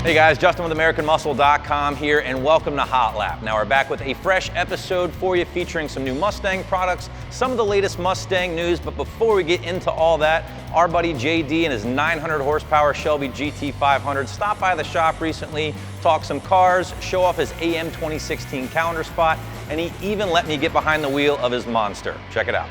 Hey guys, Justin with AmericanMuscle.com here, and welcome to Hot Lap. Now we're back with a fresh episode for you featuring some new Mustang products, some of the latest Mustang news, but before we get into all that, our buddy JD and his 900 horsepower Shelby GT500 stopped by the shop recently, talked some cars, show off his AM 2016 calendar spot, and he even let me get behind the wheel of his Monster. Check it out.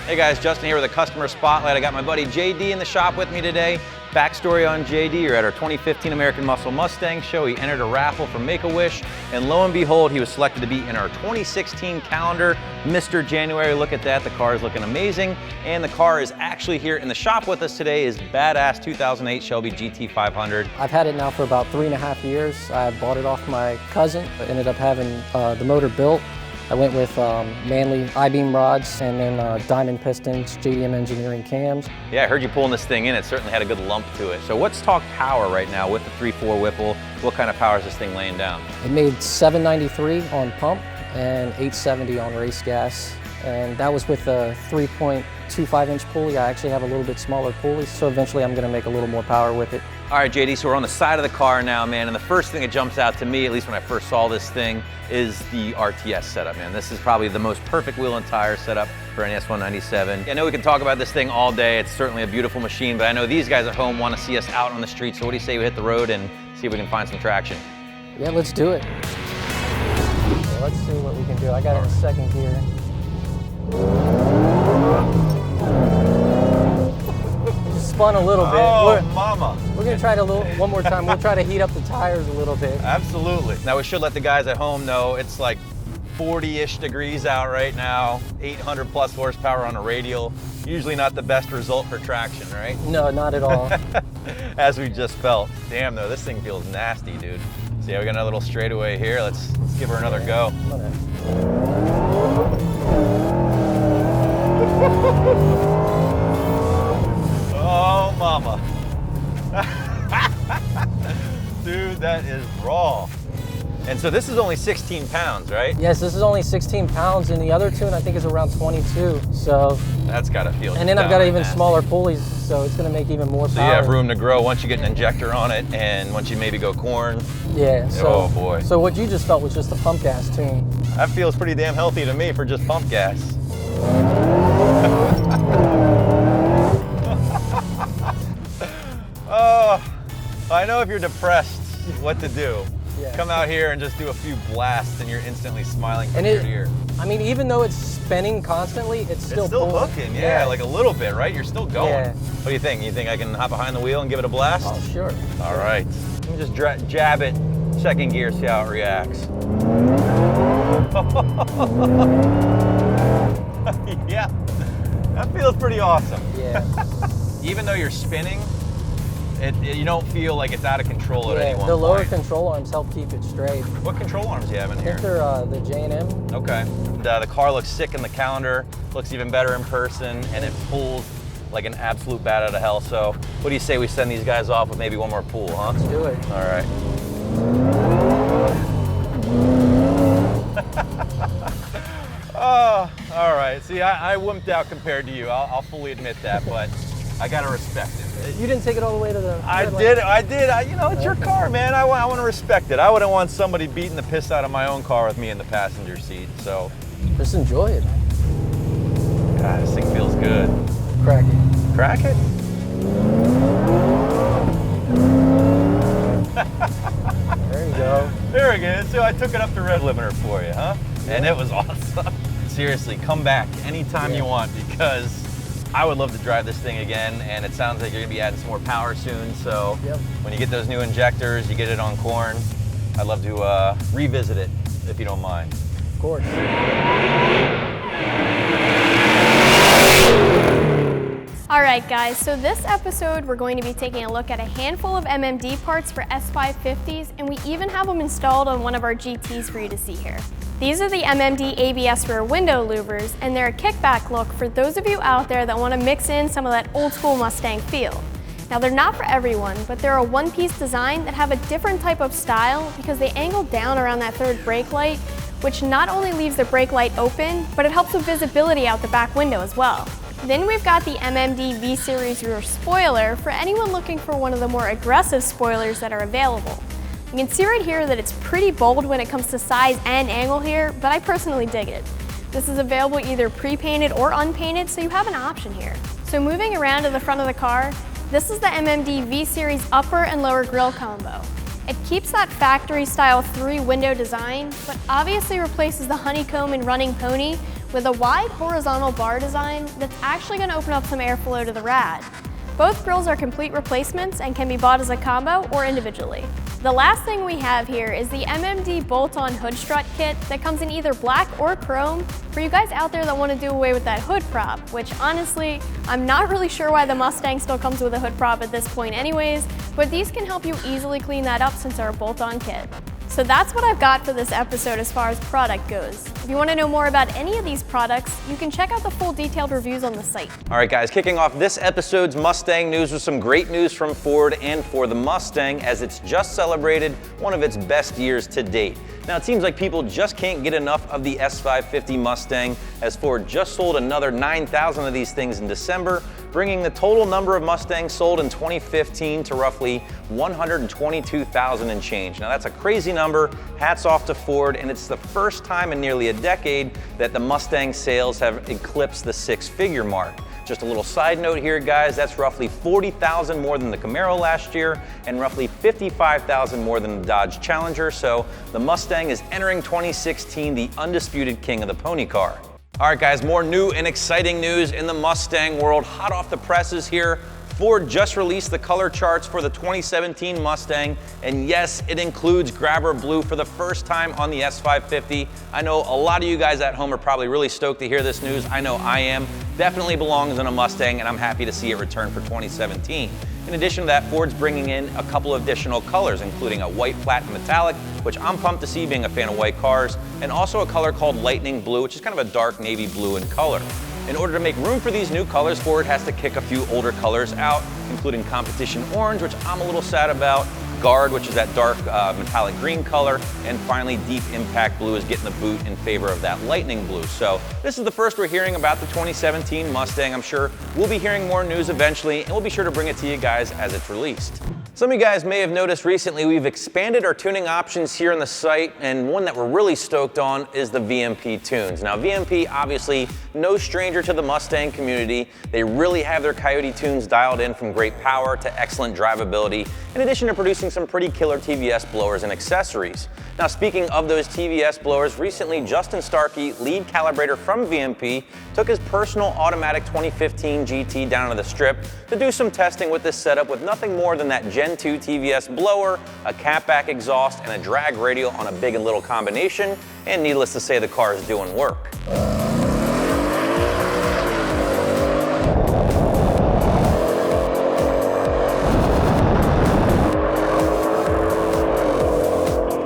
Hey guys, Justin here with a customer spotlight. I got my buddy JD in the shop with me today. Backstory on JD, you're at our 2015 American Muscle Mustang show. He entered a raffle from Make-A-Wish, and lo and behold, he was selected to be in our 2016 calendar, Mr. January. Look at that, the car is looking amazing, and the car is actually here in the shop with us today, is badass 2008 Shelby GT500. I've had it now for about 3.5 years. I bought it off my cousin, but ended up having the motor built. I went with Manley I-beam rods and then diamond pistons, JDM Engineering cams. Yeah, I heard you pulling this thing in. It certainly had a good lump to it. So let's talk power right now with the 3.4 Whipple. What kind of power is this thing laying down? It made 793 on pump and 870 on race gas. And that was with a 3.25 inch pulley. I actually have a little bit smaller pulley, so eventually I'm gonna make a little more power with it. All right, JD, so we're on the side of the car now, man, and the first thing that jumps out to me, at least when I first saw this thing, is the RTS setup, man. This is probably the most perfect wheel and tire setup for an S197. I know we can talk about this thing all day. It's certainly a beautiful machine, but I know these guys at home want to see us out on the street, so what do you say we hit the road and see if we can find some traction? Yeah, let's do it. So let's see what we can do. I got it in second gear. Just spun a little bit. Oh, mama. We're gonna try to one more time. We'll try to heat up the tires a little bit. Absolutely. Now we should let the guys at home know it's like 40-ish degrees out right now, 800 plus horsepower on a radial. Usually not the best result for traction, right? No, not at all. As we just felt. Damn though, this thing feels nasty, dude. So yeah, we got another little straightaway here. Let's give her another go. Oh, mama. Dude, that is raw. And so this is only 16 pounds, right? Yes, this is only 16 pounds, and the other tune I think is around 22. So that's gotta feel. And then I've got even smaller pulleys, so it's gonna make even more power. So you have room to grow once you get an injector on it, and once you maybe go corn. Yeah. So, oh boy. So what you just felt was just the pump gas tune. That feels pretty damn healthy to me for just pump gas. Oh, I know if you're depressed, what to do. Yeah. Come out here and just do a few blasts and you're instantly smiling from ear to ear. I mean, even though it's spinning constantly, it's still hooking, yeah, like a little bit, right? You're still going. Yeah. What do you think? You think I can hop behind the wheel and give it a blast? Oh, sure. All right. Let me just jab it, second gear, see how it reacts. Yeah, that feels pretty awesome. Yeah. Even though you're spinning, you don't feel like it's out of control at any one point. The lower control arms help keep it straight. What control arms do you have in here? I think they're the J&M. Okay. The car looks sick in the calendar, looks even better in person, and it pulls like an absolute bat out of hell. So what do you say we send these guys off with maybe one more pull, huh? Let's do it. All right. Oh, all right. See, I wimped out compared to you. I'll fully admit that, but I gotta respect it. You didn't take it all the way to the... I did. You know, it's your car, man. I want to respect it. I wouldn't want somebody beating the piss out of my own car with me in the passenger seat, so. Just enjoy it. God, this thing feels good. Crack it. Crack it? There you go. There we go. So I took it up to red limiter for you, huh? And it was awesome. Seriously, come back anytime you want, because I would love to drive this thing again, and it sounds like you're gonna be adding some more power soon, so when you get those new injectors, you get it on corn, I'd love to revisit it, if you don't mind. Of course. All right guys, so this episode we're going to be taking a look at a handful of MMD parts for S550s, and we even have them installed on one of our GTs for you to see here. These are the MMD ABS rear window louvers, and they're a kickback look for those of you out there that want to mix in some of that old school Mustang feel. Now they're not for everyone, but they're a one-piece design that have a different type of style because they angle down around that third brake light, which not only leaves the brake light open, but it helps with visibility out the back window as well. Then we've got the MMD V-Series rear spoiler for anyone looking for one of the more aggressive spoilers that are available. You can see right here that it's pretty bold when it comes to size and angle here, but I personally dig it. This is available either pre-painted or unpainted, so you have an option here. So moving around to the front of the car, this is the MMD V-Series upper and lower grille combo. It keeps that factory style 3-window design, but obviously replaces the honeycomb and running pony with a wide horizontal bar design that's actually going to open up some airflow to the rad. Both grills are complete replacements and can be bought as a combo or individually. The last thing we have here is the MMD bolt-on hood strut kit that comes in either black or chrome for you guys out there that want to do away with that hood prop, which honestly, I'm not really sure why the Mustang still comes with a hood prop at this point anyways, but these can help you easily clean that up since they're a bolt-on kit. So that's what I've got for this episode as far as product goes. If you want to know more about any of these products, you can check out the full detailed reviews on the site. All right, guys, kicking off this episode's Mustang news with some great news from Ford and for the Mustang, as it's just celebrated one of its best years to date. Now, it seems like people just can't get enough of the S550 Mustang, as Ford just sold another 9,000 of these things in December, bringing the total number of Mustangs sold in 2015 to roughly 122,000 and change. Now, that's a crazy number. Hats off to Ford, and it's the first time in nearly a decade that the Mustang sales have eclipsed the 6-figure mark. Just a little side note here, guys, that's roughly 40,000 more than the Camaro last year and roughly 55,000 more than the Dodge Challenger, so the Mustang is entering 2016 the undisputed king of the pony car. All right, guys, more new and exciting news in the Mustang world. Hot off the presses here, Ford just released the color charts for the 2017 Mustang, and yes, it includes Grabber Blue for the first time on the S550. I know a lot of you guys at home are probably really stoked to hear this news. I know I am. Definitely belongs in a Mustang, and I'm happy to see it return for 2017. In addition to that, Ford's bringing in a couple of additional colors, including a white platinum metallic, which I'm pumped to see being a fan of white cars, and also a color called Lightning Blue, which is kind of a dark navy blue in color. In order to make room for these new colors, Ford has to kick a few older colors out, including Competition Orange, which I'm a little sad about, Guard, which is that dark metallic green color, and finally Deep Impact Blue is getting the boot in favor of that Lightning Blue. So this is the first we're hearing about the 2017 Mustang. I'm sure we'll be hearing more news eventually, and we'll be sure to bring it to you guys as it's released. Some of you guys may have noticed recently we've expanded our tuning options here on the site, and one that we're really stoked on is the VMP tunes. Now, VMP, obviously no stranger to the Mustang community. They really have their Coyote tunes dialed in, from great power to excellent drivability, in addition to producing some pretty killer TVS blowers and accessories. Now, speaking of those TVS blowers, recently Justin Starkey, lead calibrator from VMP, took his personal automatic 2015 GT down to the strip to do some testing with this setup with nothing more than that Gen 2 TVS blower, a catback exhaust, and a drag radial on a big and little combination, and needless to say, the car is doing work.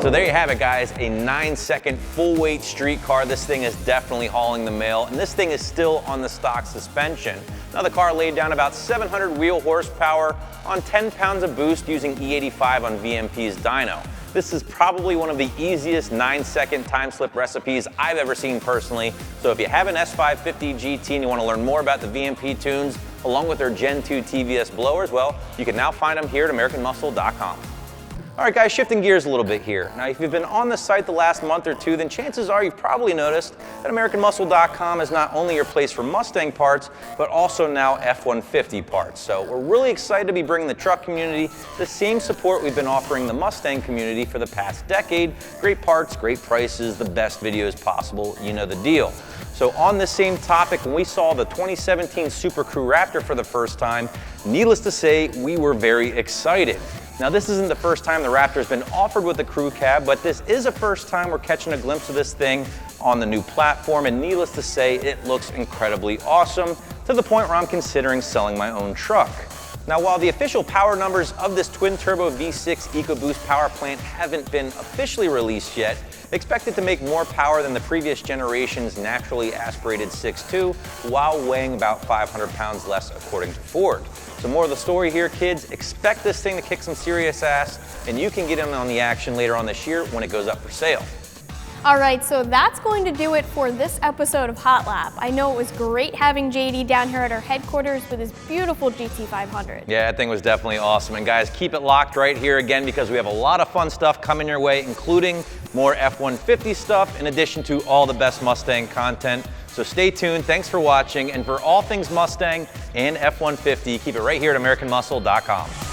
So there you have it, guys, a 9-second full-weight street car. This thing is definitely hauling the mail, and this thing is still on the stock suspension. Now, the car laid down about 700 wheel horsepower on 10 pounds of boost using E85 on VMP's dyno. This is probably one of the easiest 9-second time slip recipes I've ever seen personally. So if you have an S550 GT and you want to learn more about the VMP tunes along with their Gen 2 TVS blowers, well, you can now find them here at AmericanMuscle.com. All right, guys, shifting gears a little bit here. Now, if you've been on the site the last month or two, then chances are you've probably noticed that AmericanMuscle.com is not only your place for Mustang parts, but also now F-150 parts. So we're really excited to be bringing the truck community the same support we've been offering the Mustang community for the past decade. Great parts, great prices, the best videos possible, you know the deal. So on this same topic, when we saw the 2017 Super Crew Raptor for the first time, needless to say, we were very excited. Now, this isn't the first time the Raptor's been offered with the crew cab, but this is the first time we're catching a glimpse of this thing on the new platform, and needless to say, it looks incredibly awesome, to the point where I'm considering selling my own truck. Now, while the official power numbers of this twin-turbo V6 EcoBoost power plant haven't been officially released yet, expect it to make more power than the previous generation's naturally aspirated 6.2 while weighing about 500 pounds less, according to Ford. So more of the story here, kids. Expect this thing to kick some serious ass, and you can get in on the action later on this year when it goes up for sale. All right, so that's going to do it for this episode of Hot Lap. I know it was great having JD down here at our headquarters with his beautiful GT500. Yeah, that thing was definitely awesome. And guys, keep it locked right here again because we have a lot of fun stuff coming your way, including more F-150 stuff in addition to all the best Mustang content. So stay tuned. Thanks for watching. And for all things Mustang and F-150, keep it right here at AmericanMuscle.com.